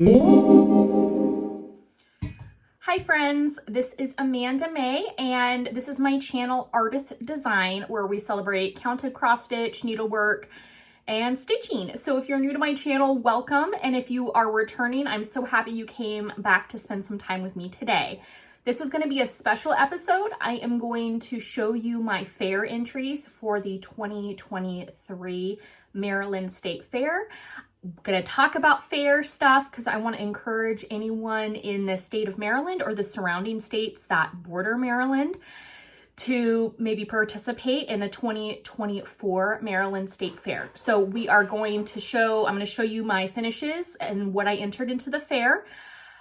Hi friends, this is Amanda May and this is my channel Ardith Design, where we celebrate counted cross stitch, needlework, and stitching. So if you're new to my channel, welcome, and if you are returning, I'm so happy you came back to spend some time with me today. This is going to be a special episode. I am going to show you my fair entries for the 2023 Maryland State Fair. I'm going to talk about fair stuff because I want to encourage anyone in the state of Maryland or the surrounding states that border Maryland to maybe participate in the 2024 Maryland State Fair. So I'm going to show you my finishes and what I entered into the fair.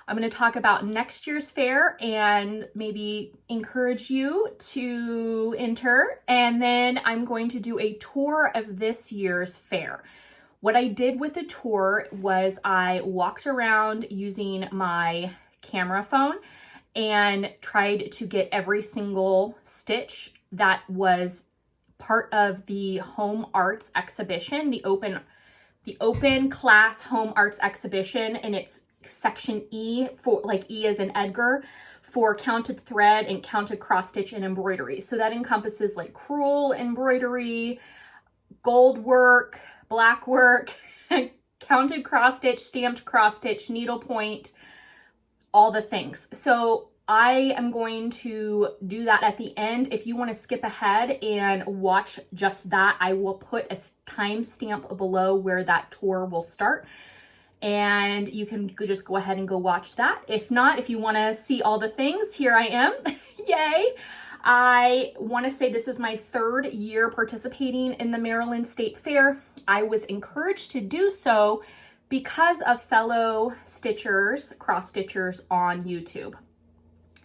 I'm going to talk about next year's fair and maybe encourage you to enter. And then I'm going to do a tour of this year's fair. What I did with the tour was I walked around using my camera phone and tried to get every single stitch that was part of the Home Arts exhibition, the open class Home Arts exhibition, and it's section E, for like E as in Edgar, for counted thread and counted cross stitch and embroidery. So that encompasses like crewel embroidery, gold work, black work, counted cross stitch, stamped cross stitch, needlepoint, all the things. So I am going to do that at the end. If you want to skip ahead and watch just that, I will put a timestamp below where that tour will start. And you can just go ahead and go watch that. If not, if you want to see all the things, here I am. Yay! I want to say this is my third year participating in the Maryland State Fair. I was encouraged to do so because of fellow stitchers, cross stitchers on YouTube.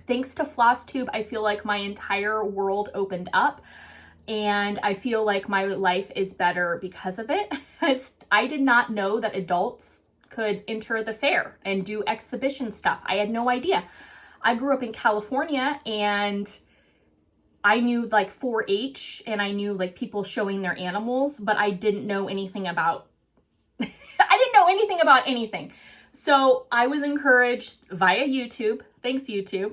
Thanks to Flosstube, I feel like my entire world opened up and I feel like my life is better because of it. I did not know that adults could enter the fair and do exhibition stuff. I had no idea. I grew up in California and I knew like 4-H and I knew like people showing their animals, but I didn't know anything about, anything. So I was encouraged via YouTube, thanks YouTube,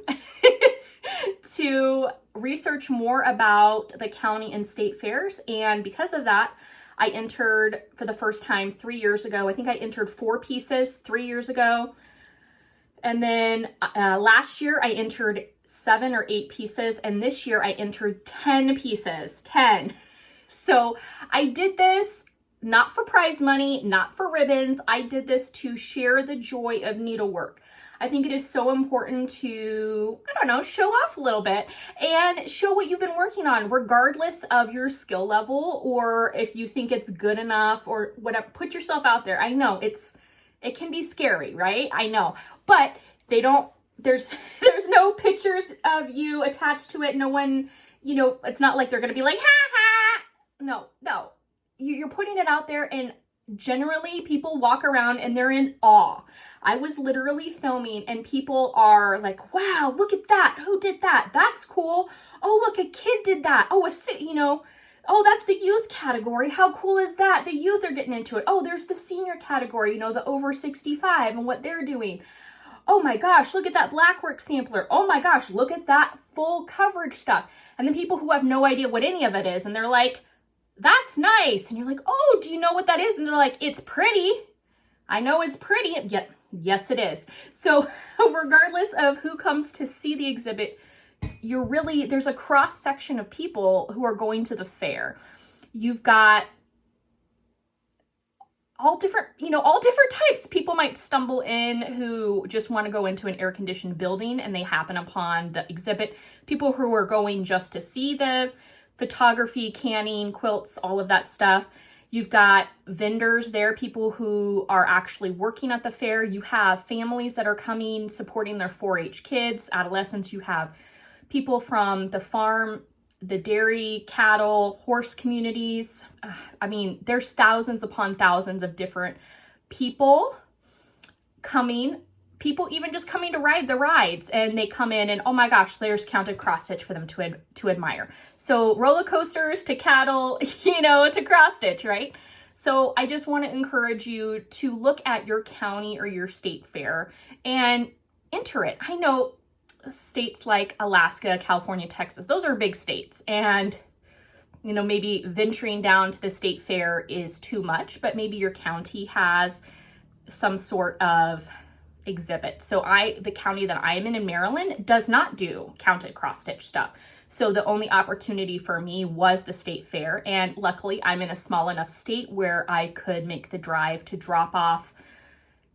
to research more about the county and state fairs. And because of that, I entered for the first time 3 years ago. I think I entered 4 pieces 3 years ago. And then last year I entered 7 or 8 pieces, and this year I entered 10 pieces, 10. So I did this not for prize money, not for ribbons. I did this to share the joy of needlework. I think it is so important to, show off a little bit and show what you've been working on, regardless of your skill level or if you think it's good enough or whatever. Put yourself out there. I know it can be scary, right? I know, but there's no pictures of you attached to it. No one, it's not like they're going to be like, ha ha. No. You're putting it out there, and generally people walk around and they're in awe. I was literally filming and people are like, wow, look at that. Who did that? That's cool. Oh, look, a kid did that. Oh, oh, that's the youth category. How cool is that? The youth are getting into it. Oh, there's the senior category, the over 65 and what they're doing. Oh my gosh, look at that blackwork sampler. Oh my gosh, look at that full coverage stuff. And then people who have no idea what any of it is, and they're like, that's nice. And you're like, oh, do you know what that is? And they're like, it's pretty. I know it's pretty. Yep, yes it is. So regardless of who comes to see the exhibit, there's a cross section of people who are going to the fair. You've got all different types. People might stumble in who just want to go into an air-conditioned building and they happen upon the exhibit. People who are going just to see the photography, canning, quilts, all of that stuff. You've got vendors there, people who are actually working at the fair. You have families that are coming, supporting their 4-H kids, adolescents. You have people from the farm, the dairy, cattle, horse communities. There's thousands upon thousands of different people coming, people even just coming to ride the rides, and they come in and, oh my gosh, there's counted cross stitch for them to admire. So roller coasters to cattle, to cross stitch, right? So I just want to encourage you to look at your county or your state fair and enter it. I know states like Alaska, California, Texas, those are big states, and you know, maybe venturing down to the state fair is too much, but maybe your county has some sort of exhibit. So the county that I am in Maryland does not do counted cross stitch stuff. So the only opportunity for me was the state fair. And luckily I'm in a small enough state where I could make the drive to drop off,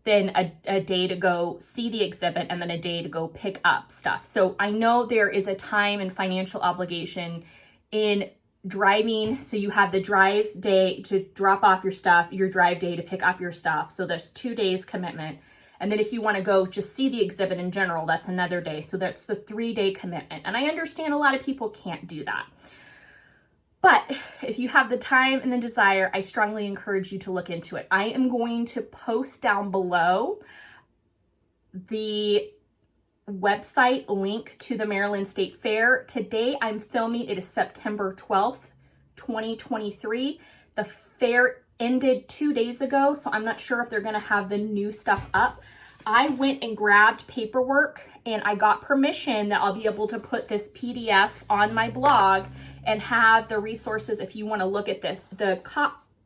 then a day to go see the exhibit, and then a day to go pick up stuff. So I know there is a time and financial obligation in driving. So you have the drive day to drop off your stuff, your drive day to pick up your stuff. So there's 2 days commitment. And then if you want to go just see the exhibit in general, that's another day. So that's the 3-day commitment. And I understand a lot of people can't do that. But if you have the time and the desire, I strongly encourage you to look into it. I am going to post down below the website link to the Maryland State Fair. Today I'm filming, it is September 12th, 2023. The fair ended 2 days ago, so I'm not sure if they're gonna have the new stuff up. I went and grabbed paperwork and I got permission that I'll be able to put this PDF on my blog and have the resources if you want to look at this. The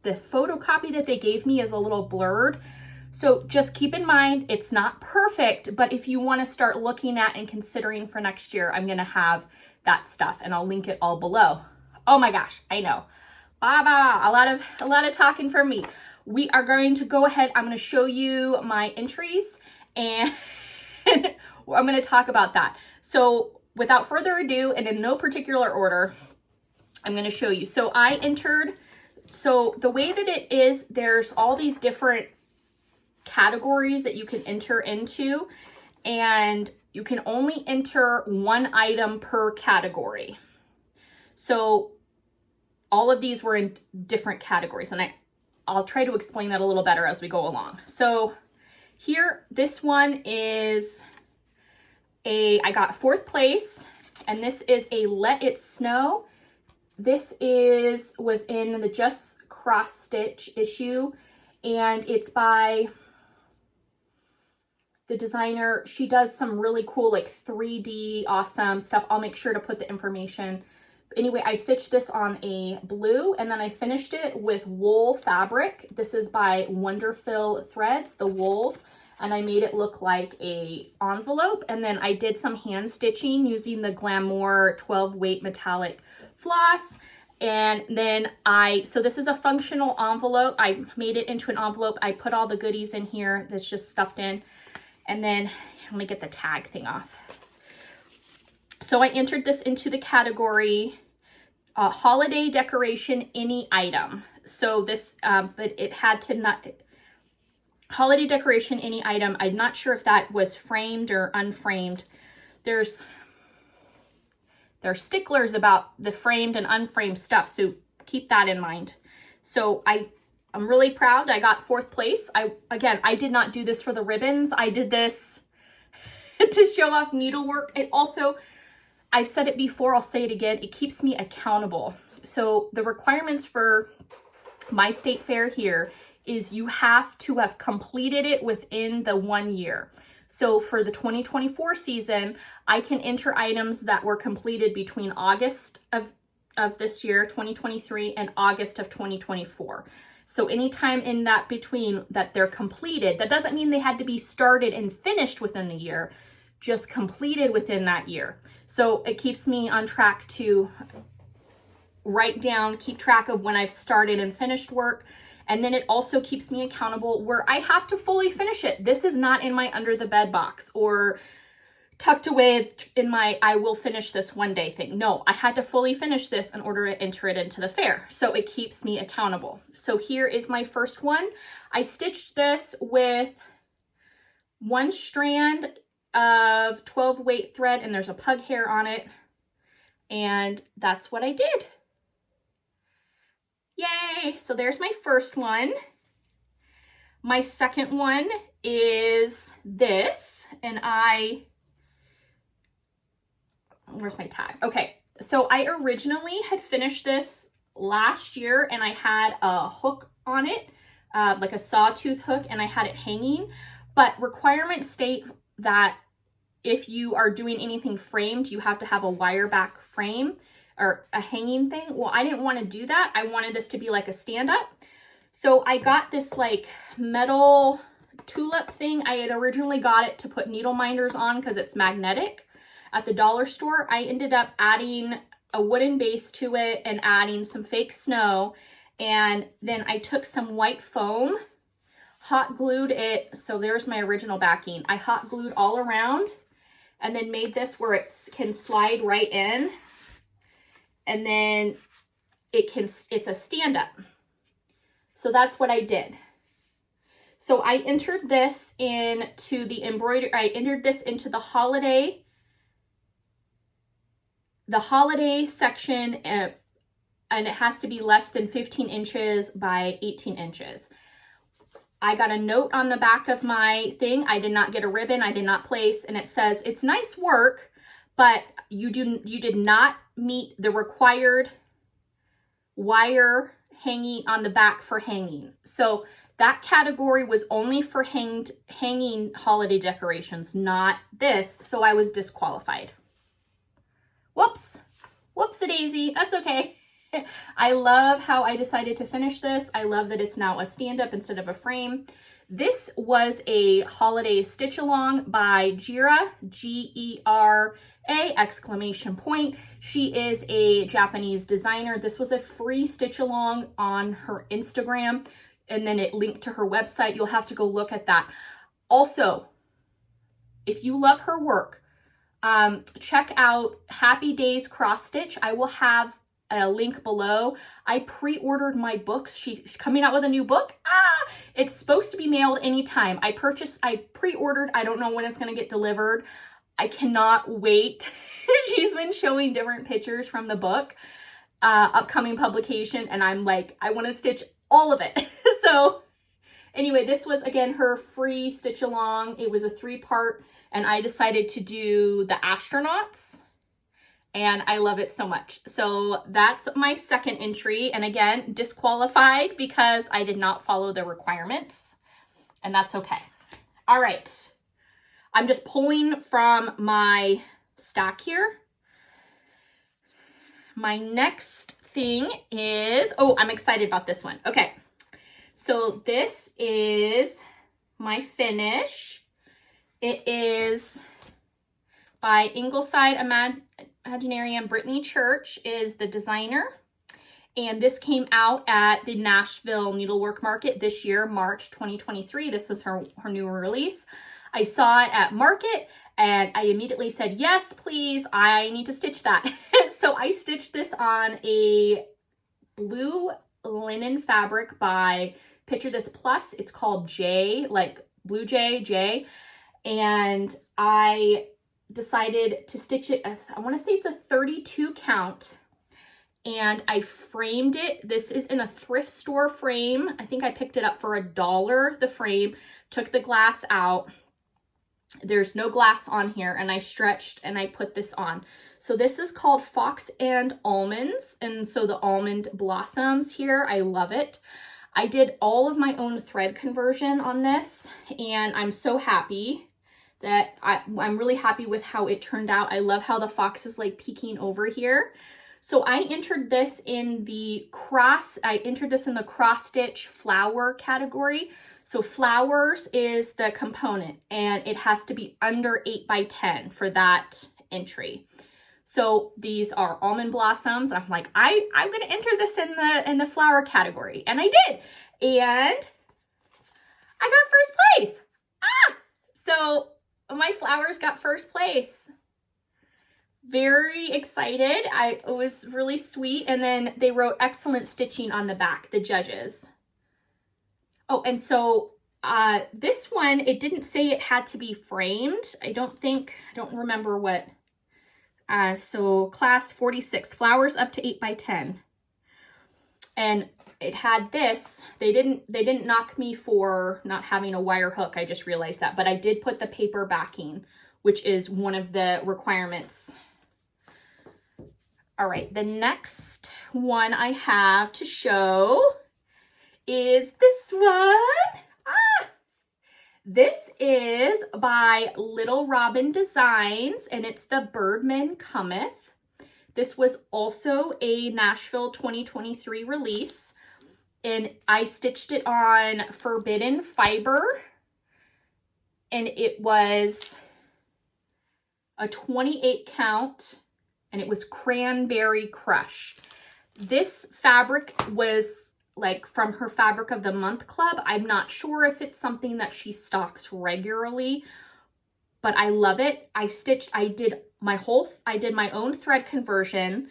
photocopy that they gave me is a little blurred. So just keep in mind, it's not perfect, but if you want to start looking at and considering for next year, I'm going to have that stuff and I'll link it all below. Oh my gosh, I know. A lot of talking from me. We are going to go ahead. I'm going to show you my entries and I'm going to talk about that. So without further ado, and in no particular order, I'm going to show you. So I entered, so the way that it is, there's all these different categories that you can enter into, and you can only enter one item per category. So all of these were in different categories, and I'll try to explain that a little better as we go along. So here, this one is I got 4th place, and this is a Let It Snow. This was in the Just Cross Stitch issue, and it's by the designer. She does some really cool, like 3D awesome stuff. I'll make sure to put the information. Anyway, I stitched this on a blue, and then I finished it with wool fabric. This is by Wonderfill Threads, the wools, and I made it look like a envelope. And then I did some hand stitching using the Glamour 12 weight metallic floss. And then so this is a functional envelope. I made it into an envelope. I put all the goodies in here that's just stuffed in. And then let me get the tag thing off. So I entered this into the category holiday decoration, any item. So this, but it had to not, holiday decoration, any item. I'm not sure if that was framed or unframed. They're sticklers about the framed and unframed stuff, so keep that in mind. So I'm really proud. I got 4th place. Again, I did not do this for the ribbons. I did this to show off needlework. It also, I've said it before, I'll say it again, it keeps me accountable. So the requirements for my state fair here is you have to have completed it within the 1 year. So for the 2024 season, I can enter items that were completed between August of this year, 2023, and August of 2024. So anytime in that between that they're completed, that doesn't mean they had to be started and finished within the year, just completed within that year. So it keeps me on track to write down, keep track of when I've started and finished work. And then it also keeps me accountable where I have to fully finish it. This is not in my under the bed box or tucked away in my I will finish this one day thing. No, I had to fully finish this in order to enter it into the fair. So it keeps me accountable. So here is my first one. I stitched this with 1 strand of 12 weight thread, and there's a pug hair on it. And that's what I did. Yay! So there's my first one. My second one is this, and where's my tag? Okay, so I originally had finished this last year, and I had a hook on it, like a sawtooth hook, and I had it hanging. But requirements state that if you are doing anything framed, you have to have a wire back frame or a hanging thing. Well, I didn't want to do that. I wanted this to be like a stand-up. So I got this like metal tulip thing. I had originally got it to put needle minders on because it's magnetic at the dollar store. I ended up adding a wooden base to it and adding some fake snow. And then I took some white foam, hot glued it. So there's my original backing. I hot glued all around and then made this where it can slide right in. And then it's a stand-up. So that's what I did. So I entered this into the embroidery, I entered this into the holiday section, and it has to be less than 15 inches by 18 inches. I got a note on the back of my thing. I did not get a ribbon. I did not place, and it says, it's nice work, but you did not meet the required wire hanging on the back for hanging. So that category was only for hanging holiday decorations, not this. So I was disqualified. Whoops. Whoops-a-daisy. That's okay. I love how I decided to finish this. I love that it's now a stand-up instead of a frame. This was a holiday stitch along by Gera, Gera! Exclamation point. She is a Japanese designer. This was a free stitch along on her Instagram, and then it linked to her website. You'll have to go look at that. Also, if you love her work, check out Happy Days Cross Stitch. I will have a link below. I pre-ordered my books. She's coming out with a new book. It's supposed to be mailed anytime. I pre-ordered. I don't know when it's going to get delivered. I cannot wait. She's been showing different pictures from the book, upcoming publication, and I'm like, I want to stitch all of it. So anyway, this was, again, her free stitch along. It was a 3-part, and I decided to do the astronauts, and I love it so much. So that's my second entry, and again, disqualified because I did not follow the requirements, and that's okay. All right. I'm just pulling from my stack here. My next thing is, oh, I'm excited about this one. Okay, so this is my finish. It is by Ingleside Imaginarium. Brittany Church is the designer. And this came out at the Nashville Needlework Market this year, March 2023. This was her new release. I saw it at Market and I immediately said, yes, please, I need to stitch that. So I stitched this on a blue linen fabric by Picture This Plus. It's called J, like Blue J. And I decided to stitch it as, I want to say it's a 32 count. And I framed it. This is in a thrift store frame. I think I picked it up for $1, the frame. Took the glass out. There's no glass on here, and I stretched and I put this on. So this is called Fox and Almonds, and so the almond blossoms here, I love it. I did all of my own thread conversion on this, and I'm so happy that I'm really happy with how it turned out. I love how the fox is like peeking over here. So I entered this in the cross stitch flower category. So flowers is the component, and it has to be under 8 by 10 for that entry. So these are almond blossoms. I'm like, I'm going to enter this in the flower category, and I did, and I got first place. So my flowers got first place. Very excited. It was really sweet, and then they wrote excellent stitching on the back, the judges. Oh, and so this one, it didn't say it had to be framed. I don't remember what. So class 46, flowers up to 8 by 10. And it had this. They didn't knock me for not having a wire hook. I just realized that. But I did put the paper backing, which is one of the requirements. All right, the next one I have to show is this one. This is by Little Robin Designs, and it's the Birdmen Cometh. This was also a Nashville 2023 release, and I stitched it on Forbidden Fiber, and it was a 28 count, and it was Cranberry Crush. This fabric was like from her Fabric of the Month Club. I'm not sure if it's something that she stocks regularly, but I love it. I did my own thread conversion.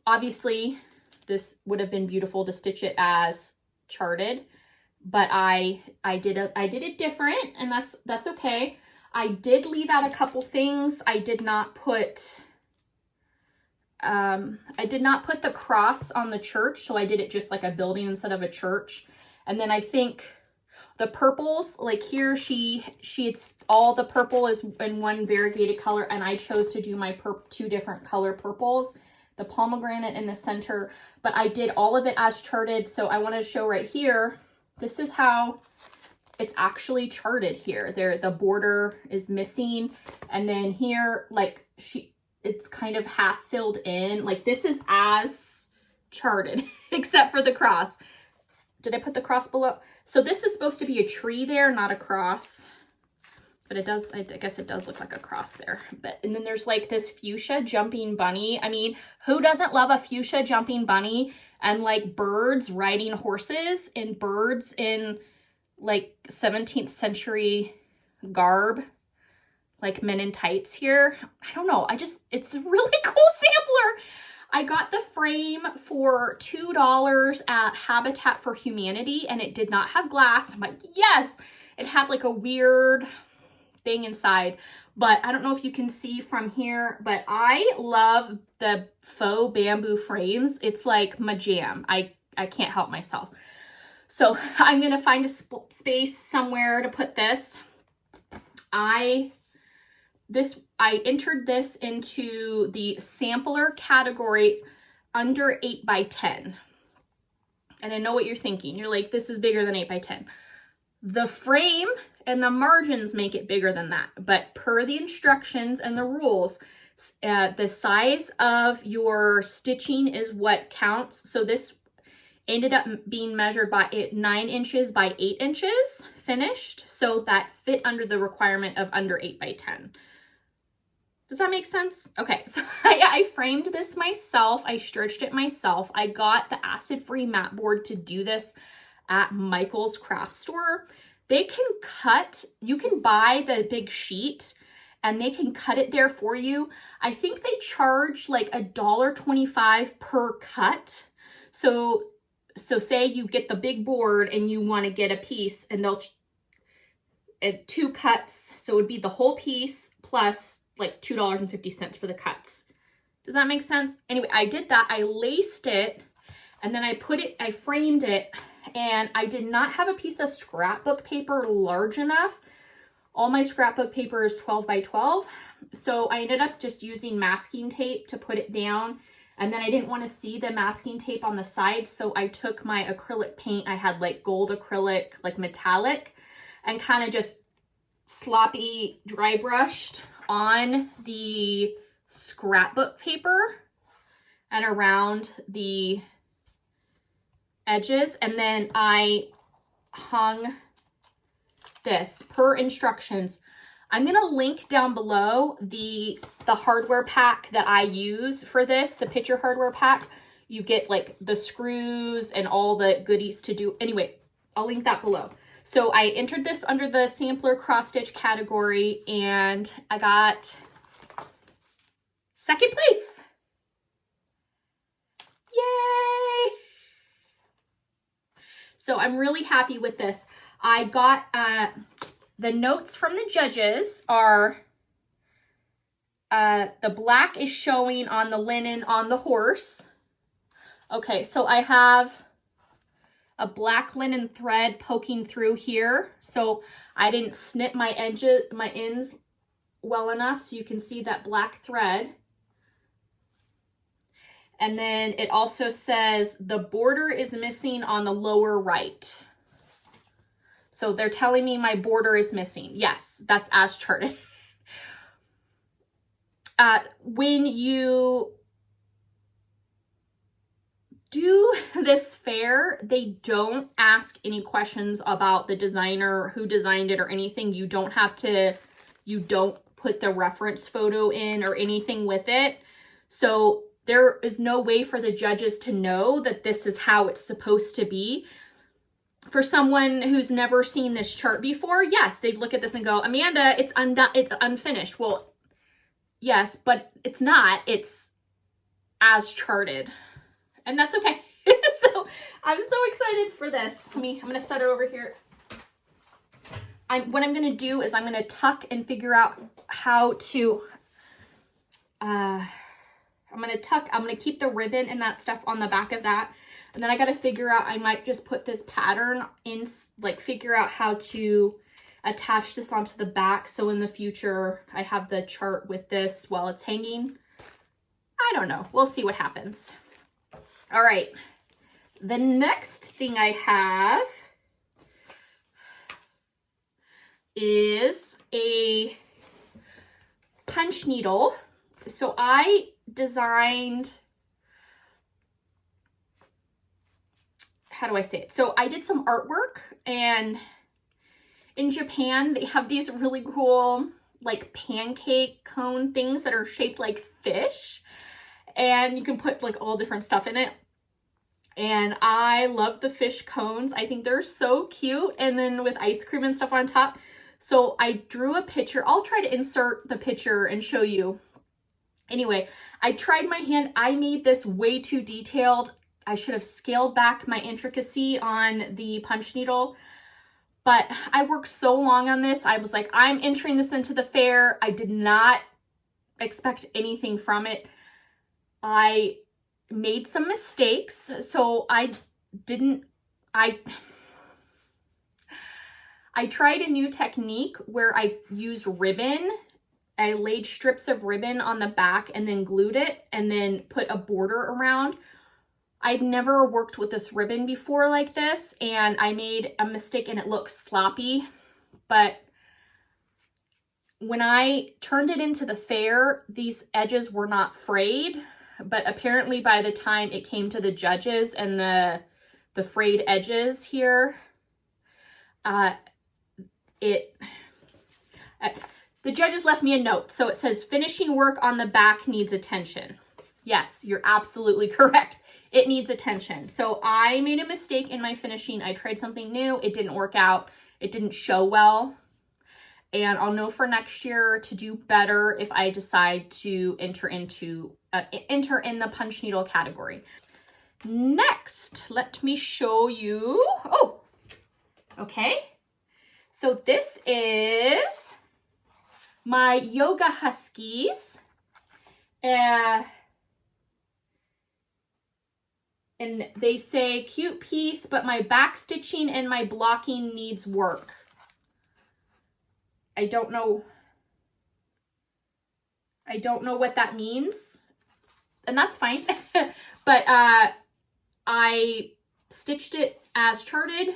Obviously this would have been beautiful to stitch it as charted, but I did it different, and that's okay. I did leave out a couple things. I did not put the cross on the church, so I did it just like a building instead of a church. And then I think the purples, like here, it's all the purple is in one variegated color, and I chose to do my two different color purples, the pomegranate in the center, but I did all of it as charted. So I want to show right here, this is how it's actually charted here. There, the border is missing, and then here, like it's kind of half filled in. Like this is as charted, except for the cross. Did I put the cross below? So this is supposed to be a tree there, not a cross. But it does, I guess it does look like a cross there. And then there's like this fuchsia jumping bunny. I mean, who doesn't love a fuchsia jumping bunny? And like birds riding horses, and birds in like 17th century garb, like men in tights here. I don't know. It's a really cool sampler. I got the frame for $2 at Habitat for Humanity, and it did not have glass. I'm like, yes! It had like a weird thing inside, but I don't know if you can see from here, but I love the faux bamboo frames. It's like my jam. I can't help myself. So I'm going to find a space somewhere to put this. I entered this into the sampler category under 8 by 10. And I know what you're thinking. You're like, this is bigger than 8 by 10. The frame and the margins make it bigger than that. But per the instructions and the rules, the size of your stitching is what counts. So this ended up being measured by 9 inches by 8 inches finished. So that fit under the requirement of under 8 by 10. Does that make sense? Okay, so I framed this myself. I stretched it myself. I got the acid-free mat board to do this at Michael's craft store. They can cut, you can buy the big sheet and they can cut it there for you. I think they charge like $1.25 per cut. So say you get the big board and you want to get a piece, and they'll 2 cuts. So it would be the whole piece plus like $2.50 for the cuts. Does that make sense? Anyway, I did that. I laced it, and then I framed it, and I did not have a piece of scrapbook paper large enough. All my scrapbook paper is 12 by 12. So I ended up just using masking tape to put it down. And then I didn't want to see the masking tape on the side. So I took my acrylic paint. I had like gold acrylic, like metallic, and kind of just sloppy dry brushed on the scrapbook paper and around the edges. And then I hung this per instructions. I'm going to link down below the hardware pack that I use for this, the picture hardware pack. You get like the screws and all the goodies to do. Anyway, I'll link that below. So I entered this under the sampler cross stitch category, and I got 2nd place. Yay! So I'm really happy with this. I got the notes from the judges are the black is showing on the linen on the horse. Okay, so I have a black linen thread poking through here. So I didn't snip my ends well enough so you can see that black thread. And then it also says the border is missing on the lower right. So they're telling me my border is missing. Yes, that's as charted. When you do this fair, they don't ask any questions about the designer, who designed it or anything. You don't have to, you don't put the reference photo in or anything with it. So there is no way for the judges to know that this is how it's supposed to be. For someone who's never seen this chart before, yes, they'd look at this and go, Amanda, it's undone, it's unfinished. Well, yes, but it's not. It's as charted. And that's okay. So I'm so excited for this. I'm going to set it over here. What I'm going to do is I'm going to tuck and figure out how to, I'm going to keep the ribbon and that stuff on the back of that. And then I got to figure out, I might just put this pattern in, like figure out how to attach this onto the back. So in the future, I have the chart with this while it's hanging. I don't know. We'll see what happens. All right, the next thing I have is a punch needle. So I designed, how do I say it? So I did some artwork, and in Japan, they have these really cool like pancake cone things that are shaped like fish. And you can put like all different stuff in it. And I love the fish cones. I think they're so cute. And then with ice cream and stuff on top. So I drew a picture. I'll try to insert the picture and show you. Anyway, I tried my hand. I made this way too detailed. I should have scaled back my intricacy on the punch needle. But I worked so long on this. I was like, I'm entering this into the fair. I did not expect anything from it. I made some mistakes, so I tried a new technique where I used ribbon. I laid strips of ribbon on the back and then glued it and then put a border around. I'd never worked with this ribbon before like this, and I made a mistake and it looked sloppy, but when I turned it into the fair, these edges were not frayed. But apparently by the time it came to the judges and the frayed edges here, the judges left me a note. So it says, finishing work on the back needs attention. Yes, you're absolutely correct. It needs attention. So I made a mistake in my finishing. I tried something new. It didn't work out. It didn't show well. And I'll know for next year to do better if I decide to enter in the punch needle category. Next, let me show you. Oh, okay. So this is my yoga Huskies. And they say cute piece, but my back stitching and my blocking needs work. I don't know what that means, and that's fine. But I stitched it as charted,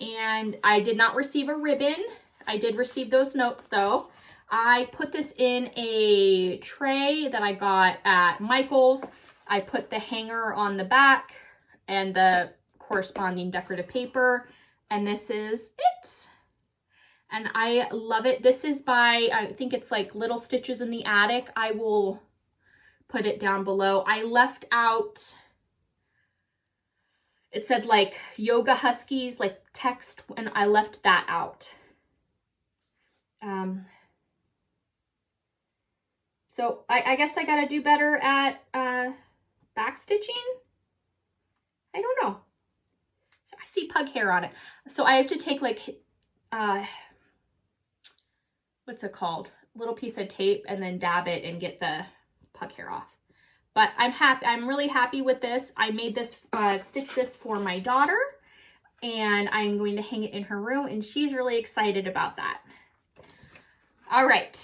and I did not receive a ribbon. I did receive those notes though. I put this in a tray that I got at Michael's. I put the hanger on the back and the corresponding decorative paper, and this is it. And I love it. This is by, I think it's like Little Stitches in the Attic. I will put it down below. I left out, it said like Yoga Huskies, like text, and I left that out. So I guess I gotta do better at back stitching. I don't know. So I see pug hair on it. So I have to take like, what's it called? Little piece of tape and then dab it and get the pug hair off. But I'm happy. I'm really happy with this. I made this, stitched this for my daughter, and I'm going to hang it in her room, and she's really excited about that. All right.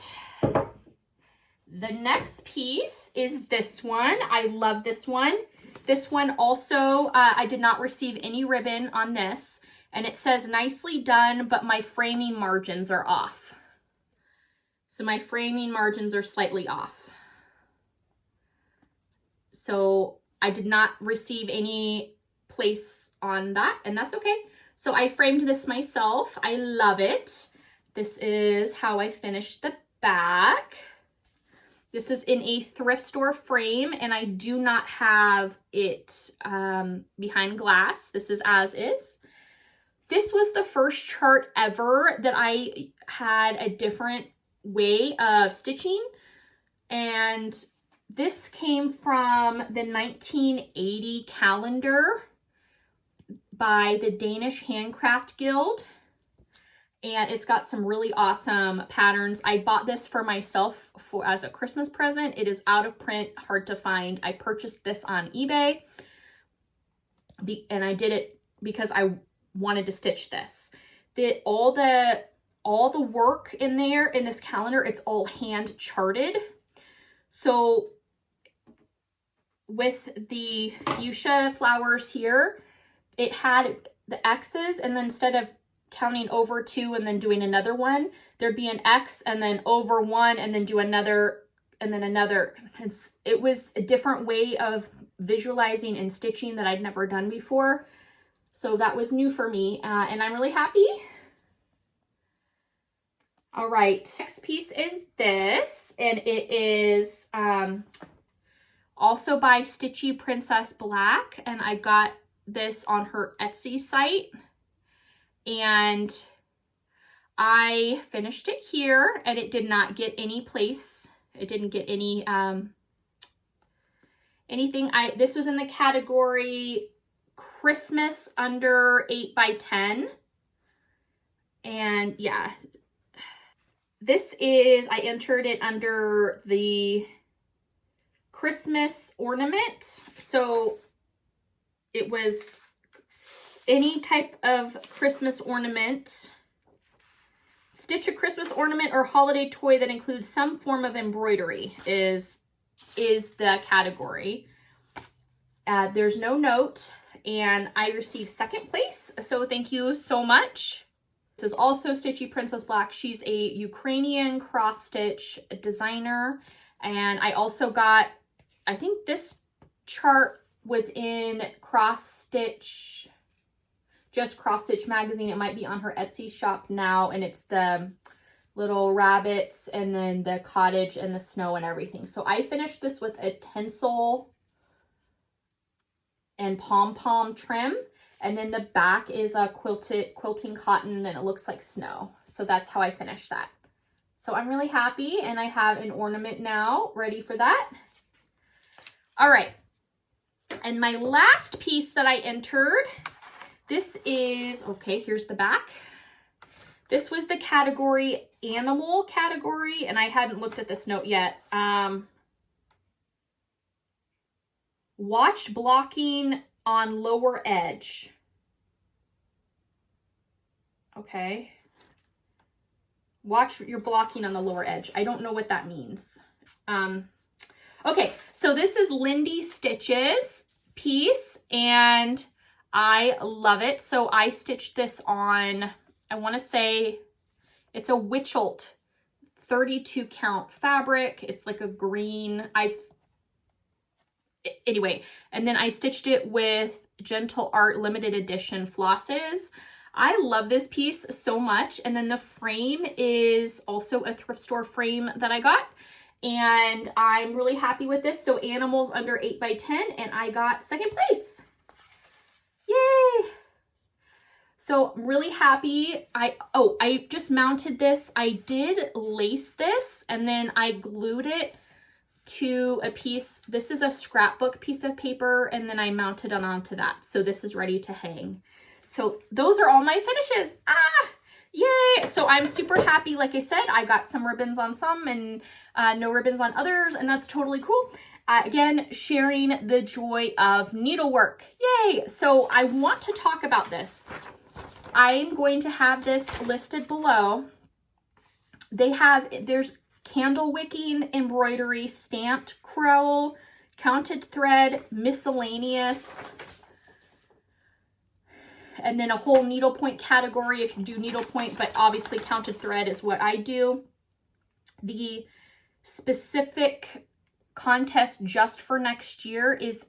The next piece is this one. I love this one. This one also, I did not receive any ribbon on this. And it says nicely done, but my framing margins are off. So my framing margins are slightly off. So I did not receive any place on that, and that's okay. So I framed this myself. I love it. This is how I finished the back. This is in a thrift store frame, and I do not have it behind glass. This is as is. This was the first chart ever that I had a different way of stitching, and this came from the 1980 calendar by the Danish Handcraft Guild, and it's got some really awesome patterns. I bought this for myself as a Christmas present. It is out of print, hard to find. I purchased this on eBay, and I did it because I wanted to stitch this. All the work in there in this calendar, it's all hand charted. So with the fuchsia flowers here, it had the X's, and then instead of counting over 2 and then doing another one, there'd be an X and then over 1 and then do another and then another. It was a different way of visualizing and stitching that I'd never done before. So that was new for me, and I'm really happy. All right, next piece is this, and it is also by Stitchy Princess Black, and I got this on her Etsy site, and I finished it here, and it did not get any place. It didn't get any anything. This was in the category Christmas under 8 by 10, and yeah, this is, I entered it under the Christmas ornament. So it was any type of Christmas ornament. Stitch a Christmas ornament or holiday toy that includes some form of embroidery is the category. There's no note, and I received second place. So thank you so much. This is also Stitchy Princess Black. She's a Ukrainian cross-stitch designer. And I also got, I think this chart was in Cross-Stitch, just Cross-Stitch magazine. It might be on her Etsy shop now. And it's the little rabbits and then the cottage and the snow and everything. So I finished this with a tinsel and pom-pom trim. And then the back is a quilting cotton, and it looks like snow. So that's how I finished that. So I'm really happy, and I have an ornament now ready for that. All right. And my last piece that I entered, this is, okay, here's the back. This was the category, animal category, and I hadn't looked at this note yet. Watch blocking on lower edge. Okay. Watch your blocking on the lower edge. I don't know what that means. Okay, so this is Lindy Stitches piece, and I love it. So I stitched this on, I want to say it's a Witchelt 32 count fabric. It's like a green. Anyway, and then I stitched it with Gentle Art limited edition flosses. I love this piece so much. And then the frame is also a thrift store frame that I got, and I'm really happy with this. So animals under 8 by 10, and I got second place. Yay! So I'm really happy. I just mounted this. I did lace this, and then I glued it to a piece. This is a scrapbook piece of paper, and then I mounted it onto that. So this is ready to hang. So those are all my finishes. Yay! So I'm super happy. Like I said, I got some ribbons on some and no ribbons on others, and that's totally cool. Again, sharing the joy of needlework. Yay! So I want to talk about this. I'm going to have this listed below. There's candle wicking, embroidery, stamped crewel, counted thread, miscellaneous, and then a whole needlepoint category if you do needlepoint, but obviously counted thread is what I do. The specific contest just for next year is,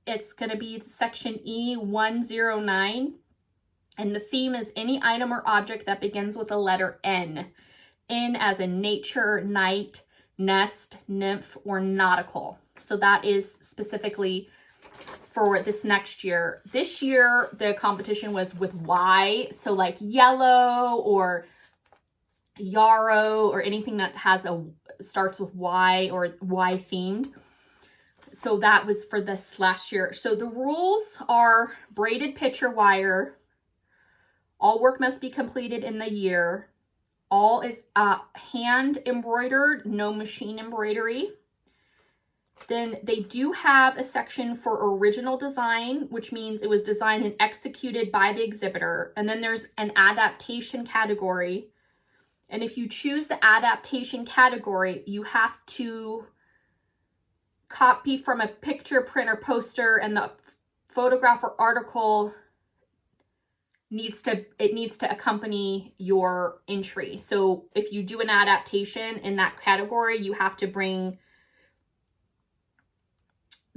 it's going to be section E109, and the theme is any item or object that begins with the letter N. N as in nature, night, nest, nymph, or nautical. So that is specifically for this next year. This year, the competition was with Y, so like yellow or yarrow or anything that has starts with Y or Y themed. So that was for this last year. So the rules are braided picture wire. All work must be completed in the year. All is hand embroidered, no machine embroidery. Then they do have a section for original design, which means it was designed and executed by the exhibitor. And then there's an adaptation category. And if you choose the adaptation category, you have to copy from a picture, print, or poster, and the photograph or article needs to accompany your entry. So if you do an adaptation in that category, you have to bring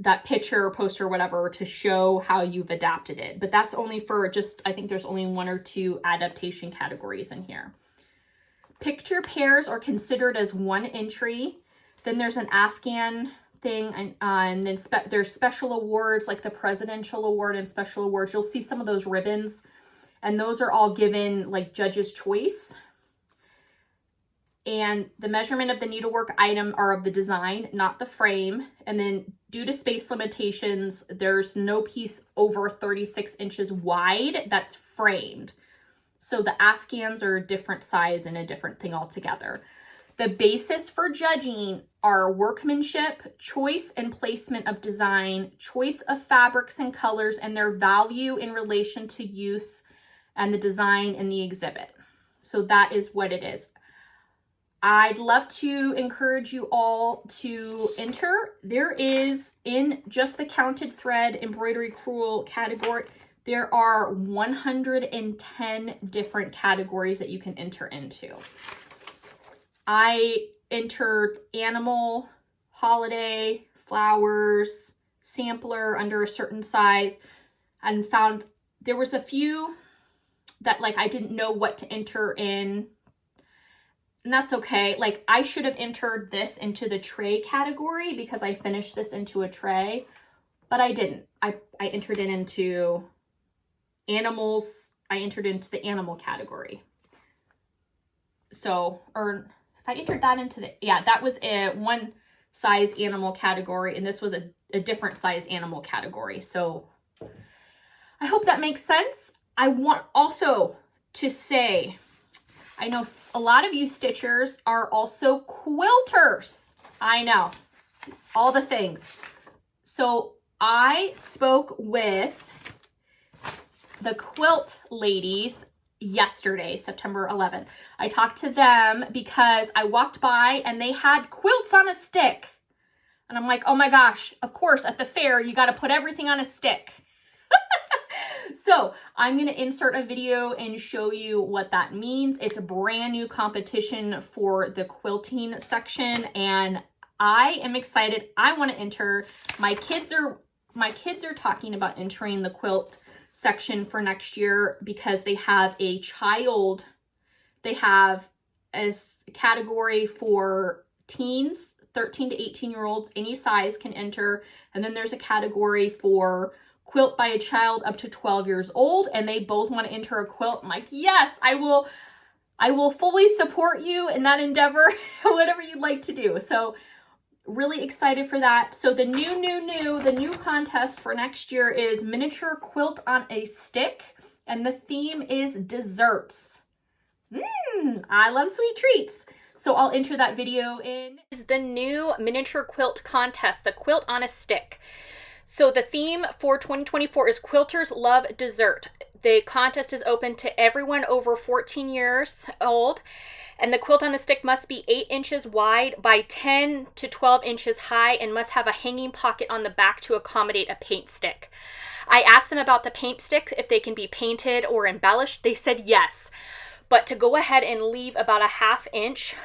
that picture or poster or whatever to show how you've adapted it. But that's only for just, I think there's only 1 or 2 adaptation categories in here. Picture pairs are considered as 1 entry. Then there's an Afghan thing, and then there's special awards like the Presidential Award and special awards. You'll see some of those ribbons, and those are all given like judge's choice. And the measurement of the needlework item are of the design, not the frame. And then due to space limitations, there's no piece over 36 inches wide that's framed. So the Afghans are a different size and a different thing altogether. The basis for judging are workmanship, choice and placement of design, choice of fabrics and colors, and their value in relation to use and the design in the exhibit. So that is what it is. I'd love to encourage you all to enter. There is, in just the counted thread embroidery crewel category, there are 110 different categories that you can enter into. I entered animal, holiday, flowers, sampler under a certain size, and found there was a few that like I didn't know what to enter in. And that's okay. Like I should have entered this into the tray category because I finished this into a tray, but I didn't. I entered it into animals. I entered into the animal category. So, or if I entered that into the, yeah, that was a 1 size animal category, and this was a different size animal category. So I hope that makes sense. I want also to say, I know a lot of you stitchers are also quilters. I know, all the things. So I spoke with the quilt ladies yesterday, September 11th. I talked to them because I walked by and they had quilts on a stick. And I'm like, oh my gosh, of course, at the fair, you got to put everything on a stick. So I'm going to insert a video and show you what that means. It's a brand new competition for the quilting section, and I am excited. I want to enter. My kids are talking about entering the quilt section for next year because they have a child. They have a category for teens, 13 to 18-year-olds, any size can enter. And then there's a category for quilt by a child up to 12 years old, and they both want to enter a quilt. I'm like, yes, I will fully support you in that endeavor, whatever you'd like to do. So really excited for that. So the new contest for next year is miniature quilt on a stick, and the theme is desserts. I love sweet treats. So I'll enter that video in. Is the new miniature quilt contest, the quilt on a stick. So the theme for 2024 is Quilters Love Dessert. The contest is open to everyone over 14 years old. And the quilt on a stick must be 8 inches wide by 10 to 12 inches high and must have a hanging pocket on the back to accommodate a paint stick. I asked them about the paint stick, if they can be painted or embellished. They said yes, but to go ahead and leave about a 1/2 inch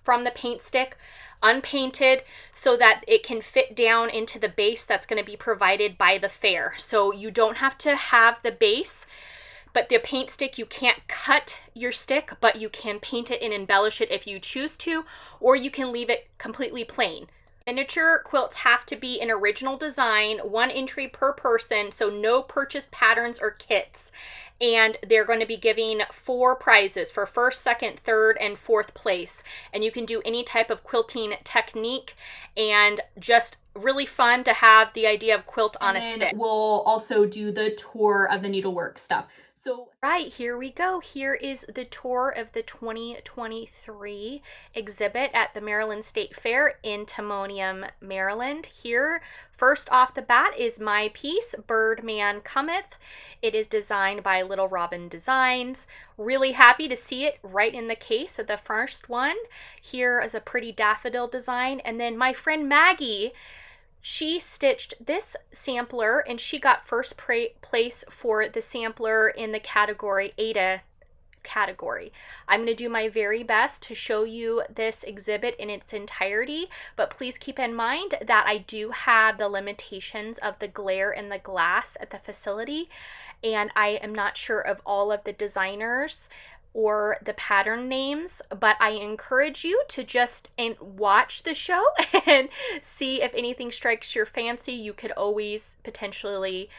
from the paint stick unpainted so that it can fit down into the base that's going to be provided by the fair. So you don't have to have the base, but the paint stick, you can't cut your stick, but you can paint it and embellish it if you choose to, or you can leave it completely plain. Miniature quilts have to be an original design, 1 entry per person, so no purchased patterns or kits. And they're going to be giving 4 prizes for 1st, 2nd, 3rd, and 4th place. And you can do any type of quilting technique, and just really fun to have the idea of quilt on a stick. We'll also do the tour of the needlework stuff. So, right, here we go. Here is the tour of the 2023 exhibit at the Maryland State Fair in Timonium, Maryland. Here, first off the bat is my piece, Birdman Cometh. It is designed by Little Robin Designs. Really happy to see it right in the case of the first one. Here is a pretty daffodil design. And then my friend Maggie, she stitched this sampler and she got first place for the sampler in the category Ada category. I'm going to do my very best to show you this exhibit in its entirety, but please keep in mind that I do have the limitations of the glare and the glass at the facility, and I am not sure of all of the designers or the pattern names, but I encourage you to just watch the show and see if anything strikes your fancy. You could always potentially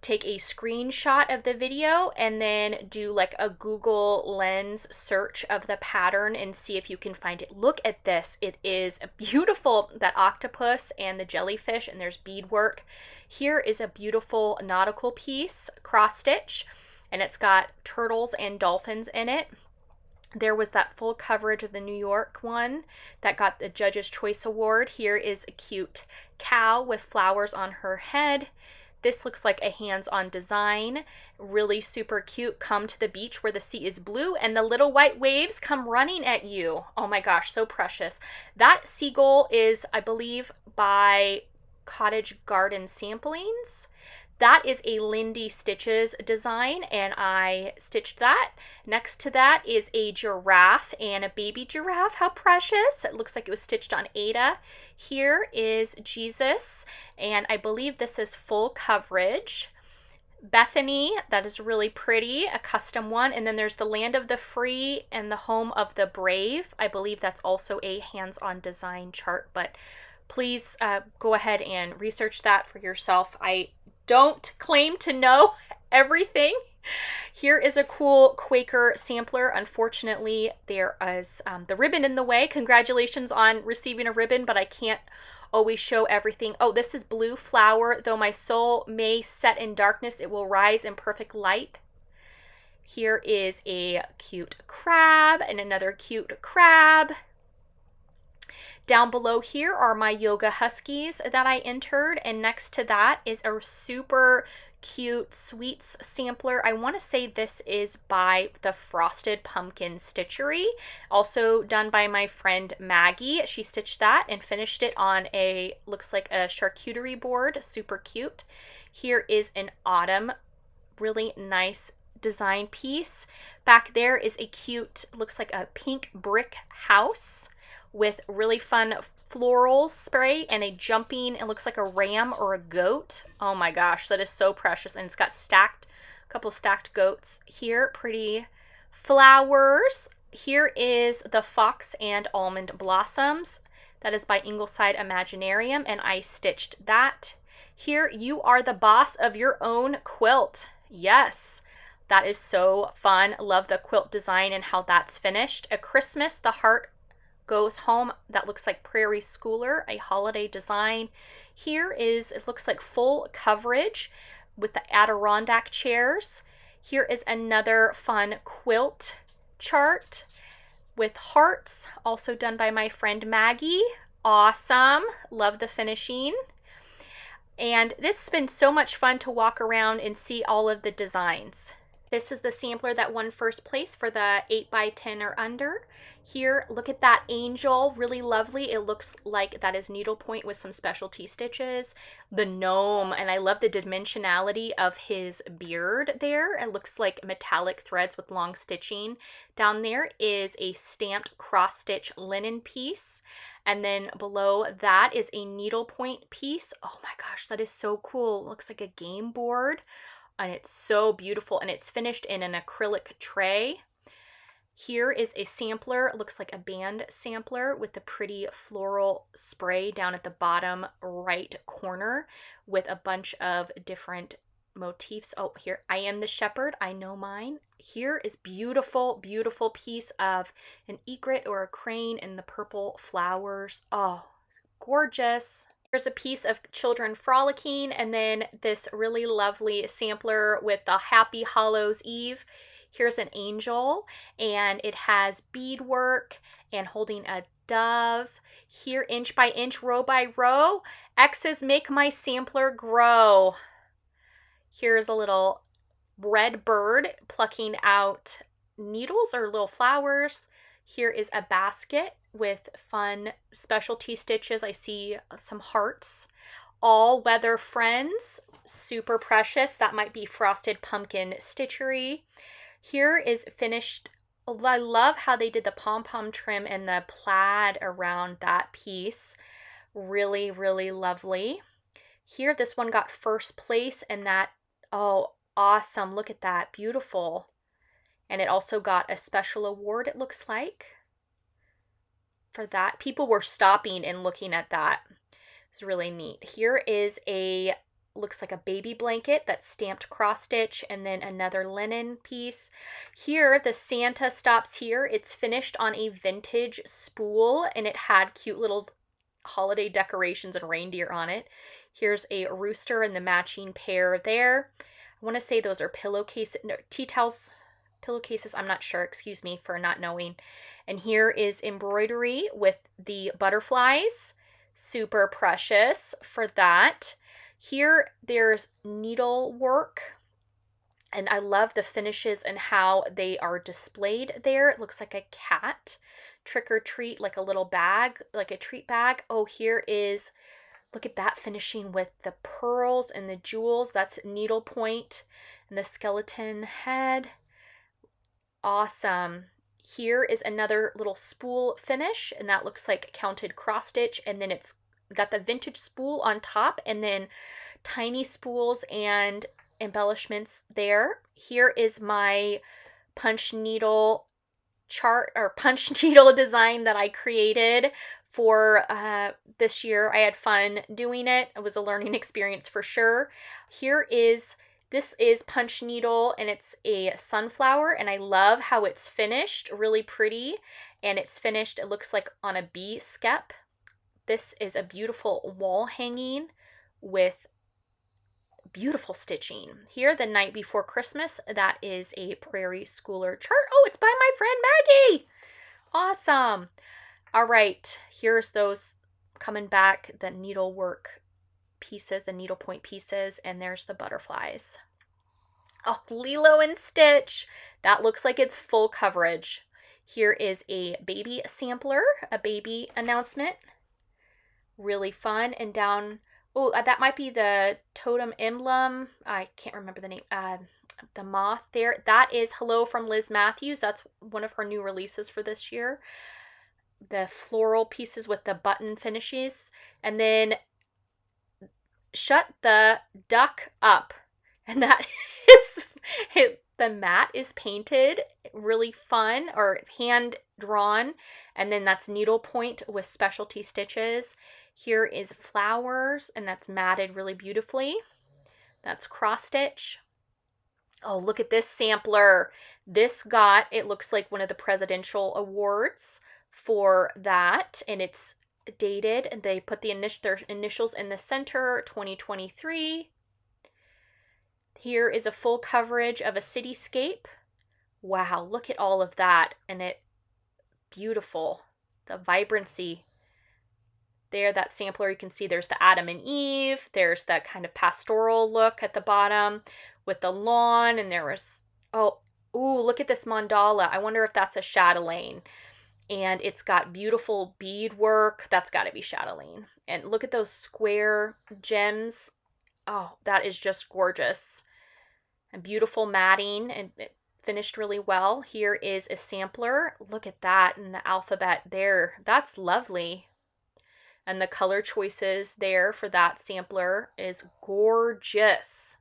take a screenshot of the video and then do like a Google Lens search of the pattern and see if you can find it. Look at this. It is beautiful, that octopus and the jellyfish, and there's beadwork. Here is a beautiful nautical piece, cross stitch, and it's got turtles and dolphins in it. There was that full coverage of the New York one that got the Judge's Choice Award. Here is a cute cow with flowers on her head. This looks like a hands-on design, really super cute. Come to the beach where the sea is blue and the little white waves come running at you. Oh my gosh, so precious. That seagull is, I believe, by Cottage Garden Samplings. That is a Lindy Stitches design, and I stitched that. Next to that is a giraffe and a baby giraffe. How precious. It looks like it was stitched on Ada. Here is Jesus, and I believe this is full coverage. Bethany, that is really pretty, a custom one. And then there's the Land of the Free and the Home of the Brave. I believe that's also a hands-on design chart, but please go ahead and research that for yourself. I don't claim to know everything. Here is a cool Quaker sampler. Unfortunately, there is the ribbon in the way. Congratulations on receiving a ribbon, but I can't always show everything. Oh, this is Blue Flower. Though my soul may set in darkness, it will rise in perfect light. Here is a cute crab and another cute crab. Down below here are my yoga huskies that I entered, and next to that is a super cute sweets sampler. I want to say this is by the Frosted Pumpkin Stitchery, also done by my friend Maggie. She stitched that and finished it on a, looks like a charcuterie board, super cute. Here is an autumn, really nice design piece. Back there is a cute, looks like a pink brick house with really fun floral spray and a jumping, it looks like a ram or a goat. Oh my gosh, that is so precious. And it's got stacked, a couple stacked goats here, pretty flowers. Here is the Fox and Almond Blossoms. That is by Ingleside Imaginarium, and I stitched that. Here, you are the boss of your own quilt. Yes, that is so fun. Love the quilt design and how that's finished. A Christmas, the heart goes home. That looks like Prairie Schooler, a holiday design. Here is, it looks like full coverage with the Adirondack chairs. Here is another fun quilt chart with hearts, also done by my friend Maggie. Awesome. Love the finishing. And this has been so much fun to walk around and see all of the designs. This is the sampler that won first place for the 8x10 or under. Here, look at that angel, really lovely. It looks like that is needlepoint with some specialty stitches. The gnome, and I love the dimensionality of his beard there. It looks like metallic threads with long stitching. Down there is a stamped cross-stitch linen piece. And then below that is a needlepoint piece. Oh my gosh, that is so cool. It looks like a game board. And it's so beautiful, and it's finished in an acrylic tray. Here is a sampler. It looks like a band sampler with the pretty floral spray down at the bottom right corner with a bunch of different motifs. Oh, here, I am the shepherd. I know mine. Here is beautiful, beautiful piece of an egret or a crane in the purple flowers. Oh, gorgeous. There's a piece of children frolicking, and then this really lovely sampler with the Happy Hallows Eve. Here's an angel, and it has beadwork and holding a dove. Here, inch by inch, row by row, X's make my sampler grow. Here's a little red bird plucking out needles or little flowers. Here is a basket with fun specialty stitches. I see some hearts. All Weather Friends, super precious. That might be frosted pumpkin stitchery. Here is finished. I love how they did the pom-pom trim and the plaid around that piece. Really, really lovely. Here, this one got first place, and that, oh, awesome. Look at that. Beautiful. And it also got a special award, it looks like, for that. People were stopping and looking at that. It's really neat. Here is a, looks like a baby blanket that's stamped cross stitch, and then another linen piece. Here, the Santa stops here. It's finished on a vintage spool, and it had cute little holiday decorations and reindeer on it. Here's a rooster and the matching pair there. I want to say those are pillowcases, no, tea towels, pillowcases, I'm not sure, excuse me for not knowing. And here is embroidery with the butterflies, super precious for that. Here there's needlework, and I love the finishes and how they are displayed there. It looks like a cat, trick or treat, like a little bag, like a treat bag. Oh, here is, look at that finishing with the pearls and the jewels. That's needlepoint and the skeleton head. Awesome. Here is another little spool finish, and that looks like counted cross stitch, and then it's got the vintage spool on top, and then tiny spools and embellishments there. Here is my punch needle chart or punch needle design that I created for this year. I had fun doing it. It was a learning experience for sure. Here is, this is punch needle, and it's a sunflower, and I love how it's finished, really pretty, and it's finished, it looks like on a bee skep. This is a beautiful wall hanging with beautiful stitching. Here, The Night Before Christmas, that is a Prairie Schooler chart. Oh, it's by my friend Maggie. Awesome. All right, here's those coming back, the needlework pieces, the needlepoint pieces, and there's the butterflies. Oh, Lilo and Stitch. That looks like it's full coverage. Here is a baby sampler, a baby announcement. Really fun. And down, oh, that might be the totem emblem. I can't remember the name. The moth there. That is Hello from Liz Matthews. That's one of her new releases for this year. The floral pieces with the button finishes. And then Shut the Duck Up. And that is, the mat is painted, really fun, or hand drawn. And then that's needlepoint with specialty stitches. Here is flowers, and that's matted really beautifully. That's cross stitch. Oh, look at this sampler. This got, it looks like one of the presidential awards for that, and it's dated, and they put their initials in the center, 2023. Here is a full coverage of a cityscape. Wow, look at all of that, and it, beautiful. The vibrancy there, that sampler, you can see there's the Adam and Eve, there's that kind of pastoral look at the bottom with the lawn, and there was Oh, ooh, look at this mandala. I wonder if that's a chatelaine. And it's got beautiful beadwork. That's got to be chatelaine. And look at those square gems. Oh, that is just gorgeous. And beautiful matting, and it finished really well. Here is a sampler. Look at that, and the alphabet there. That's lovely. And the color choices there for that sampler is gorgeous.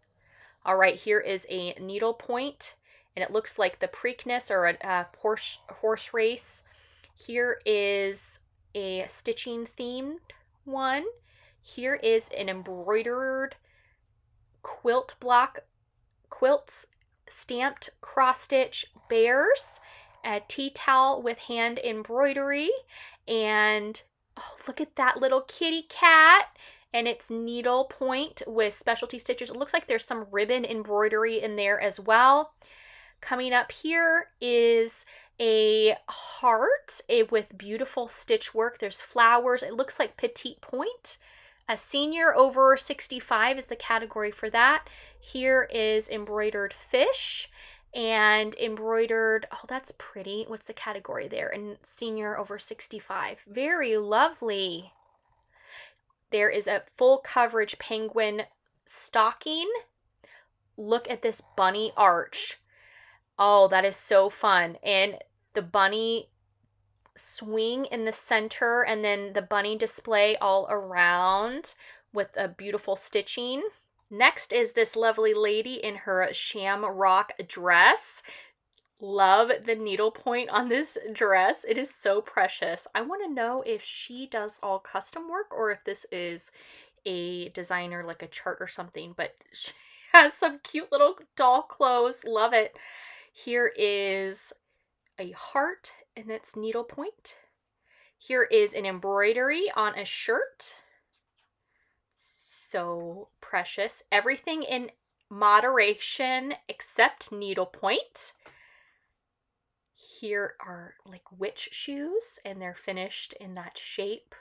All right, here is a needlepoint, and it looks like the Preakness or a horse race. Here is a stitching themed one. Here is an embroidered quilt block, quilts stamped cross stitch bears, a tea towel with hand embroidery, and oh, look at that little kitty cat and its needle point with specialty stitches. It looks like there's some ribbon embroidery in there as well. Coming up here is a heart with beautiful stitch work. There's flowers. It looks like petite point. A senior over 65 is the category for that. Here is embroidered fish and embroidered, oh, that's pretty. What's the category there? And senior over 65. Very lovely. There is a full coverage penguin stocking. Look at this bunny arch. Oh, that is so fun. And the bunny swing in the center, and then the bunny display all around with a beautiful stitching. Next is this lovely lady in her shamrock dress. Love the needlepoint on this dress. It is so precious. I want to know if she does all custom work or if this is a designer, like a chart or something, but she has some cute little doll clothes. Love it. Here is a heart and its needlepoint. Here is an embroidery on a shirt. So precious. Everything in moderation except needlepoint. Here are like witch shoes, and they're finished in that shape.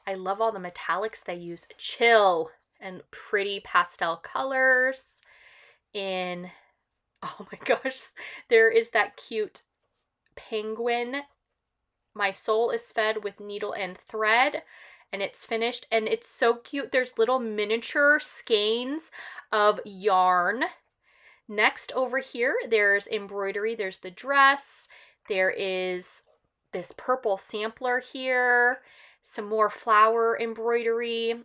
I love all the metallics they use. Chill and pretty pastel colors in, oh my gosh, there is that cute penguin. My soul is fed with needle and thread, and it's finished, and it's so cute. There's little miniature skeins of yarn. Next over here, there's embroidery. There's the dress. There is this purple sampler here. Some more flower embroidery.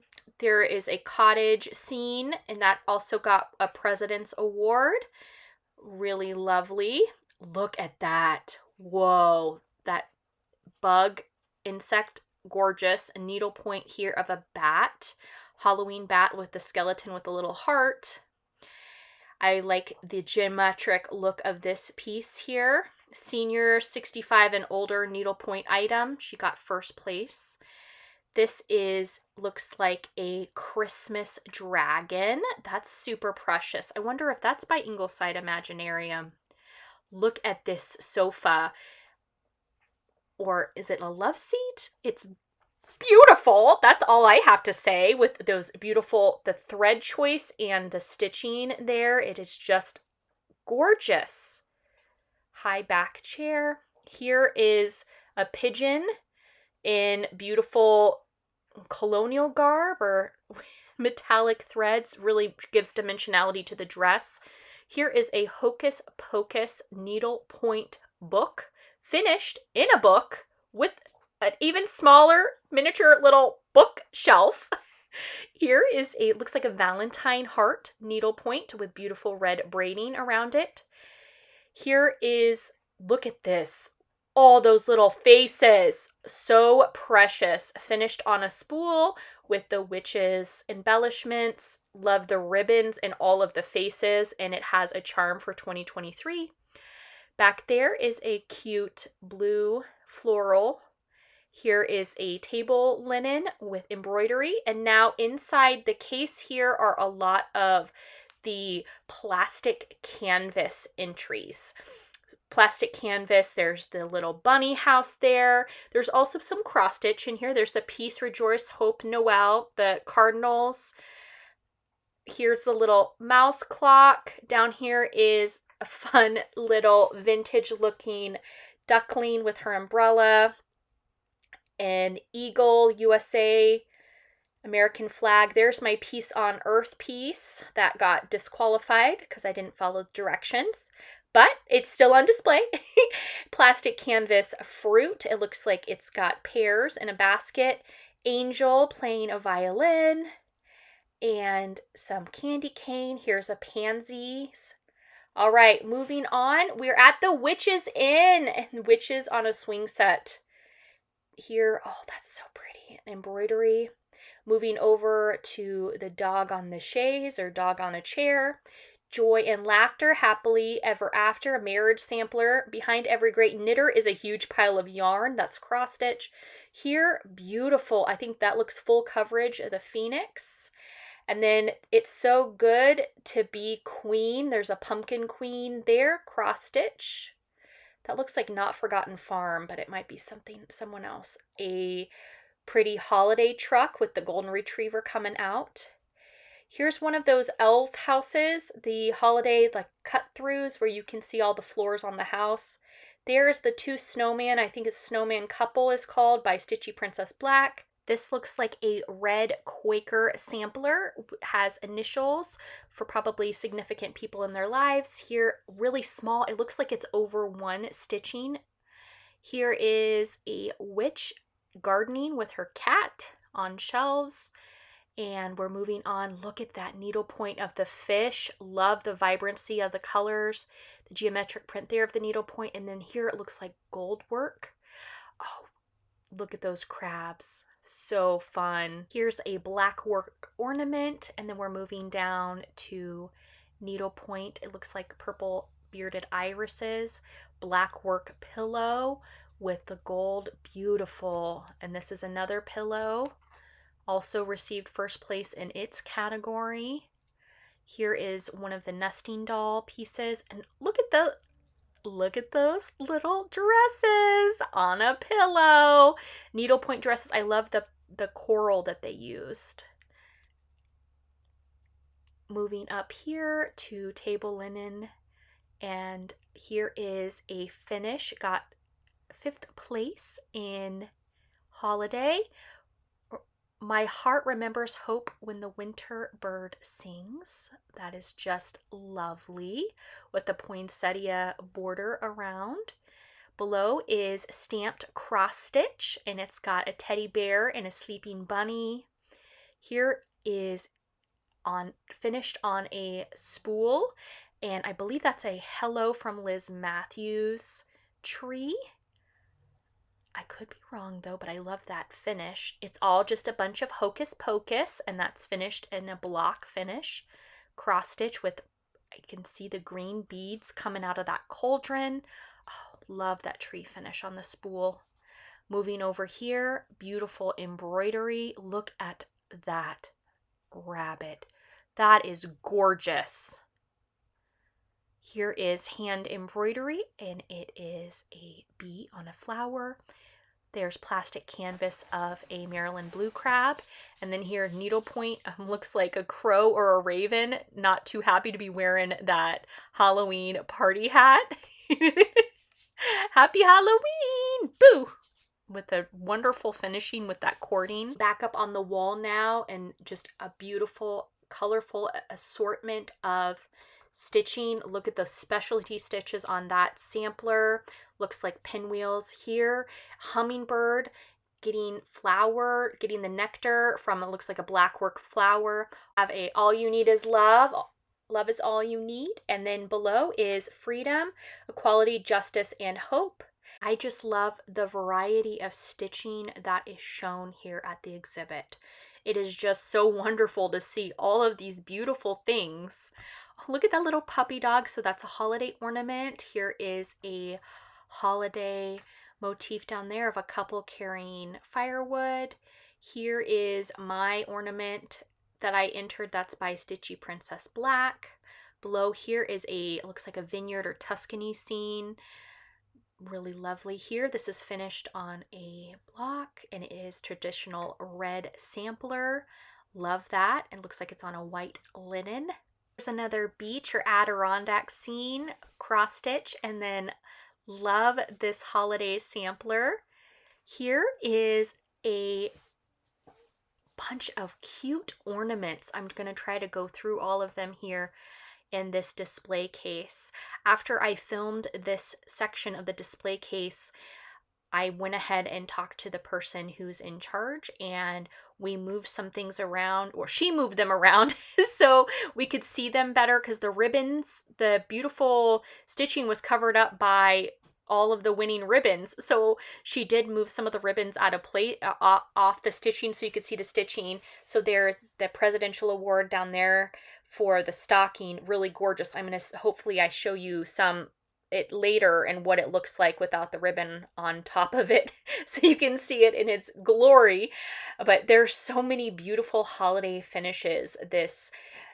There is a cottage scene, and that also got a President's Award. Really lovely. Look at that. Whoa, that bug insect, gorgeous. A needlepoint here of a bat. Halloween bat with the skeleton with a little heart. I like the geometric look of this piece here. Senior 65 and older needlepoint item. She got first place. This looks like a Christmas dragon. That's super precious. I wonder if that's by Ingleside Imaginarium. Look at this sofa. Or is it a love seat? It's beautiful. That's all I have to say with those beautiful, the thread choice and the stitching there. It is just gorgeous. High back chair. Here is a pigeon in beautiful colonial garb or metallic threads. Really gives dimensionality to the dress. Here is a Hocus Pocus needlepoint book, finished in a book with an even smaller miniature little bookshelf. Here is looks like a Valentine heart needlepoint with beautiful red braiding around it. Here is, look at this, all those little faces. So precious. Finished on a spool with the witch's embellishments. Love the ribbons and all of the faces, and it has a charm for 2023. Back there is a cute blue floral. Here is a table linen with embroidery, and now inside the case here are a lot of the plastic canvas entries. Plastic canvas, there's the little bunny house there. There's also some cross stitch in here. There's the Peace, Rejoice, Hope, Noel, the cardinals. Here's the little mouse clock. Down here is a fun little vintage looking duckling with her umbrella, an eagle, USA, American flag. There's my Peace on Earth piece that got disqualified because I didn't follow the directions, but it's still on display. Plastic canvas fruit. It looks like it's got pears in a basket. Angel playing a violin and some candy cane. Here's a pansies. All right, moving on. We're at the Witch's Inn and Witches on a swing set. Here, oh, that's so pretty. Embroidery. Moving over to the dog on the chaise or dog on a chair. Joy and laughter, happily ever after, a marriage sampler. Behind every great knitter is a huge pile of yarn. That's cross stitch. Here, beautiful. I think that looks full coverage of the phoenix. And then It's So Good to Be Queen. There's a pumpkin queen there, cross stitch. That looks like Not Forgotten Farm, but it might be someone else. A pretty holiday truck with the golden retriever coming out. Here's one of those elf houses, the holiday like cut-throughs where you can see all the floors on the house. There's the two snowman, I think it's Snowman Couple is called, by Stitchy Princess Black. This looks like a red Quaker sampler, has initials for probably significant people in their lives. Here, really small, it looks like it's over one stitching. Here is a witch gardening with her cat on shelves. And we're moving on. Look at that needlepoint of the fish. Love the vibrancy of the colors, the geometric print there of the needlepoint. And then here it looks like gold work. Oh, look at those crabs. So fun. Here's a black work ornament, and then we're moving down to needlepoint. It looks like purple bearded irises, black work pillow with the gold, beautiful. And this is another pillow, also received first place in its category. Here is one of the nesting doll pieces, and look at those little dresses on a pillow. Needlepoint dresses. I love the coral that they used. Moving up here to table linen, and here is a finish. Got 5th place in holiday. My heart remembers hope when the winter bird sings. That is just lovely with the poinsettia border around. Below is stamped cross stitch, and it's got a teddy bear and a sleeping bunny. Here is finished on a spool, and I believe that's a Hello from Liz Matthews tree. I could be wrong though, but I love that finish. It's all just a bunch of hocus pocus, and that's finished in a block finish. Cross stitch with, I can see the green beads coming out of that cauldron. Oh, love that tree finish on the spool. Moving over here, beautiful embroidery. Look at that rabbit. That is gorgeous. Here is hand embroidery, and it is a bee on a flower. There's plastic canvas of a Maryland blue crab. And then here, needlepoint looks like a crow or a raven. Not too happy to be wearing that Halloween party hat. Happy Halloween! Boo! With a wonderful finishing with that cording. Back up on the wall now, and just a beautiful, colorful assortment of stitching. Look at the specialty stitches on that sampler. Looks like pinwheels here. Hummingbird getting flower, getting the nectar from, it looks like a black work flower. Have a All You Need Is Love. Love is all you need. And then below is freedom, equality, justice, and hope. I just love the variety of stitching that is shown here at the exhibit. It is just so wonderful to see all of these beautiful things. Look at that little puppy dog. So that's a holiday ornament. Here is a holiday motif down there of a couple carrying firewood. Here is my ornament that I entered. That's by Stitchy Princess Black. Below here is looks like a vineyard or Tuscany scene. Really lovely here. This is finished on a block, and it is traditional red sampler. Love that. It looks like it's on a white linen. There's another beach or Adirondack scene, cross stitch, and then love this holiday sampler. Here is a bunch of cute ornaments. I'm going to try to go through all of them here in this display case. After I filmed this section of the display case, I went ahead and talked to the person who's in charge, and we moved some things around, or she moved them around so we could see them better, because the ribbons, the beautiful stitching was covered up by all of the winning ribbons. So she did move some of the ribbons out of place, off the stitching, so you could see the stitching. So there, the presidential award down there for the stocking, really gorgeous. I'm going to, hopefully I show you some it later and what it looks like without the ribbon on top of it so you can see it in its glory. But there's so many beautiful holiday finishes this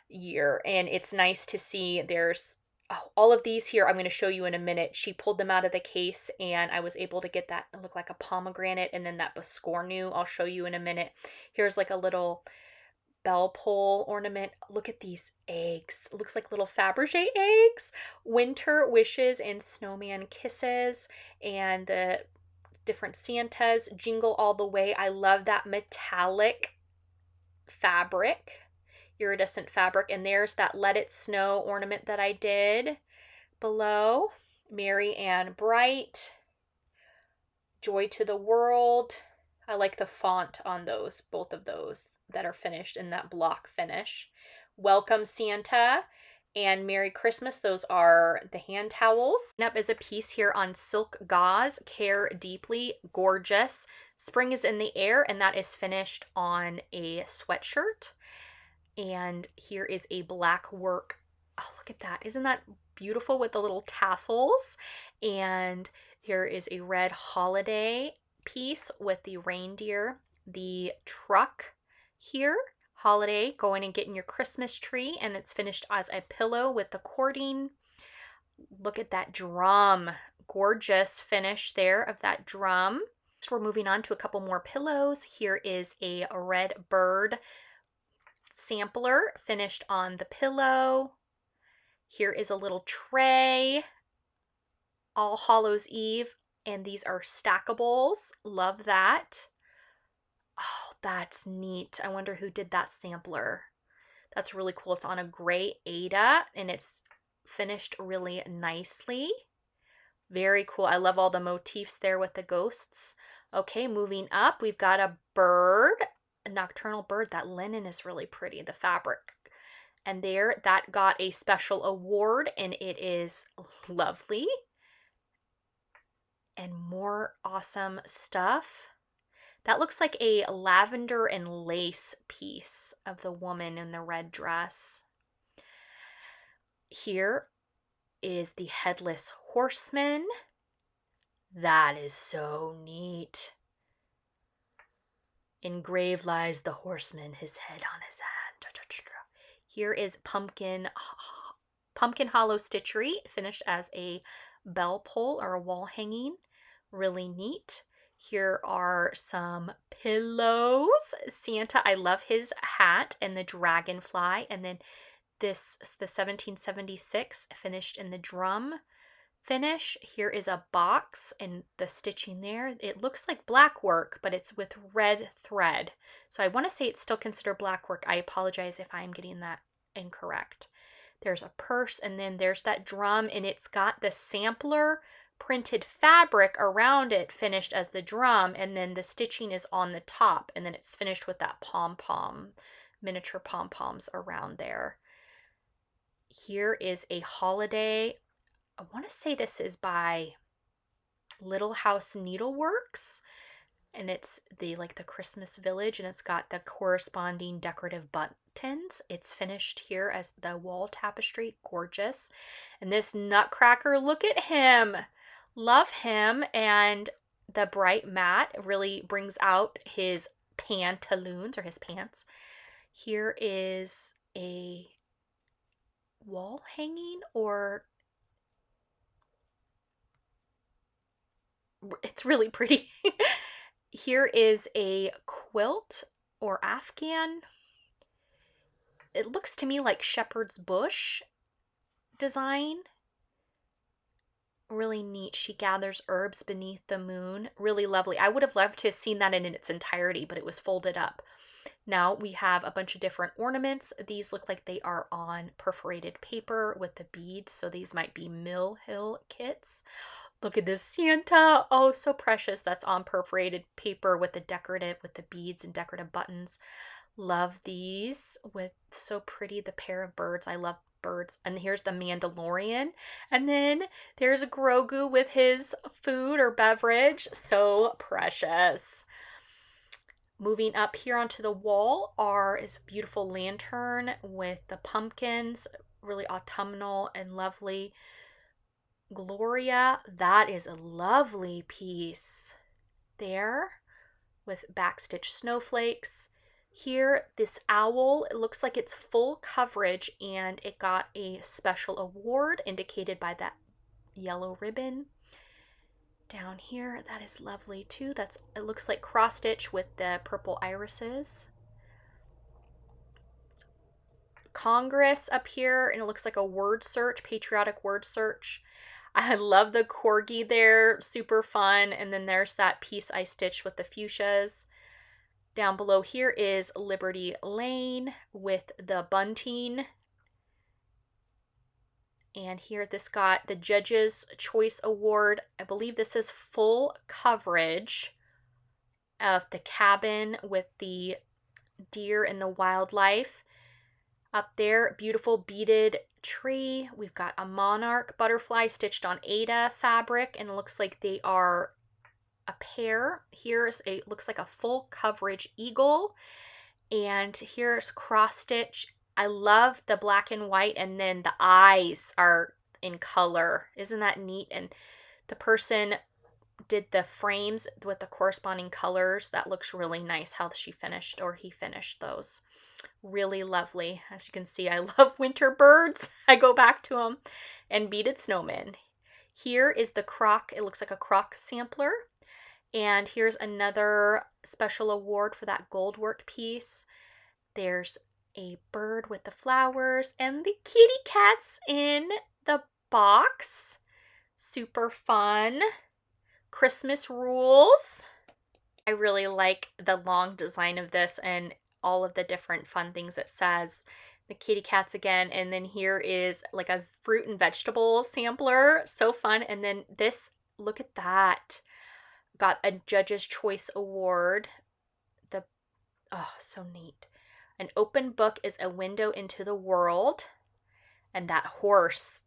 year, and it's nice to see. There's all of these here I'm going to show you in a minute. She pulled them out of the case, and I was able to get that look like a pomegranate, and then that biscornu I'll show you in a minute. Here's like a little bell pole ornament. Look at these eggs. It looks like little Fabergé eggs. Winter wishes and snowman kisses, and the different Santas, jingle all the way. I love that metallic fabric, iridescent fabric. And there's that Let It Snow ornament that I did below. Merry and Bright, Joy to the World. I like the font on those, both of those that are finished in that block finish. Welcome Santa and Merry Christmas. Those are the hand towels. Up is a piece here on silk gauze, Care Deeply, gorgeous. Spring is in the air, and that is finished on a sweatshirt. And here is a black work. Oh, look at that. Isn't that beautiful with the little tassels? And here is a red holiday piece with the reindeer, the truck here, holiday, going and getting your Christmas tree, and it's finished as a pillow with the cording. Look at that drum, gorgeous finish there of that drum. So we're moving on to a couple more pillows. Here is a red bird sampler finished on the pillow. Here is a little tray, All Hallows Eve, and these are stackables. Love that. Oh, that's neat. I wonder who did that sampler. That's really cool. It's on a gray Ada, and it's finished really nicely. Very cool. I love all the motifs there with the ghosts. Okay, moving up, we've got a bird, a nocturnal bird. That linen is really pretty, the fabric. And there, that got a special award, and it is lovely. And more awesome stuff. That looks like a lavender and lace piece of the woman in the red dress. Here is the Headless Horseman. That is so neat. Engraved lies the horseman, his head on his hand. Here is Pumpkin Hollow Stitchery, finished as a bell pull or a wall hanging. Really neat. Here are some pillows. Santa, I love his hat and the dragonfly. And then this is the 1776 finished in the drum finish. Here is a box and the stitching there. It looks like black work, but it's with red thread. So I want to say it's still considered black work. I apologize if I'm getting that incorrect. There's a purse, and then there's that drum, and it's got the sampler printed fabric around it finished as the drum, and then the stitching is on the top, and then it's finished with that pom-pom, miniature pom-poms around there. Here is a holiday. I want to say this is by Little House Needleworks, and it's the Christmas village, and it's got the corresponding decorative buttons. It's finished here as the wall tapestry, gorgeous. And this nutcracker, look at him. Love him. And the bright mat really brings out his pantaloons or his pants. Here is a wall hanging, or it's really pretty. Here is a quilt or Afghan. it looks to me like shepherd's bush design. Really neat. She gathers herbs beneath the moon. Really lovely. I would have loved to have seen that in its entirety, but it was folded up. Now we have a bunch of different ornaments. These look like they are on perforated paper with the beads, so these might be Mill Hill kits. Look at this Santa. Oh, so precious. That's on perforated paper with the beads and decorative buttons. Love these with so pretty, the pair of birds. I love birds. And here's the Mandalorian. And then there's Grogu with his food or beverage. So precious. Moving up here onto the wall is a beautiful lantern with the pumpkins, really autumnal and lovely. Gloria, that is a lovely piece there with backstitch snowflakes. Here, this owl, it looks like it's full coverage and it got a special award indicated by that yellow ribbon. Down here, that is lovely too. It looks like cross stitch with the purple irises. Congress up here, and it looks like a word search, patriotic word search. I love the corgi there, super fun. And then there's that piece I stitched with the fuchsias. Down below here is Liberty Lane with the bunting. And here this got the Judge's Choice Award. I believe this is full coverage of the cabin with the deer and the wildlife. Up there, beautiful beaded tree. We've got a monarch butterfly stitched on Ada fabric, and it looks like they are a pair. Looks like a full coverage eagle. And here's cross stitch. I love the black and white, and then the eyes are in color. Isn't that neat? And the person did the frames with the corresponding colors. That looks really nice how he finished those. Really lovely. As you can see, I love winter birds. I go back to them. And beaded snowmen. Here is the crock. It looks like a crock sampler. And here's another special award for that gold work piece. There's a bird with the flowers and the kitty cats in the box. Super fun. Christmas rules. I really like the long design of this and all of the different fun things it says. The kitty cats again, and then here is like a fruit and vegetable sampler. So fun. And then this, look at that. Got a Judge's Choice Award. Oh, so neat. An open book is a window into the world. And that horse,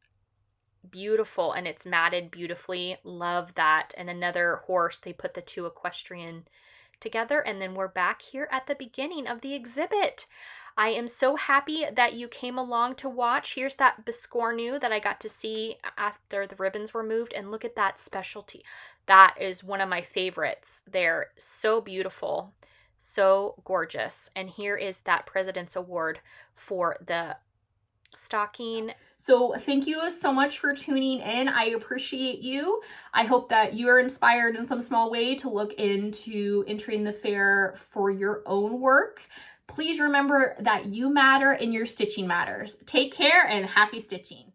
beautiful, and it's matted beautifully. Love that. And another horse, they put the two equestrian together. And then we're back here at the beginning of the exhibit. I am so happy that you came along to watch. Here's that biscornu that I got to see after the ribbons were moved. And look at that specialty. That is one of my favorites. They're so beautiful. So gorgeous. And here is that President's Award for the stocking. So thank you so much for tuning in. I appreciate you. I hope that you are inspired in some small way to look into entering the fair for your own work. Please remember that you matter and your stitching matters. Take care and happy stitching.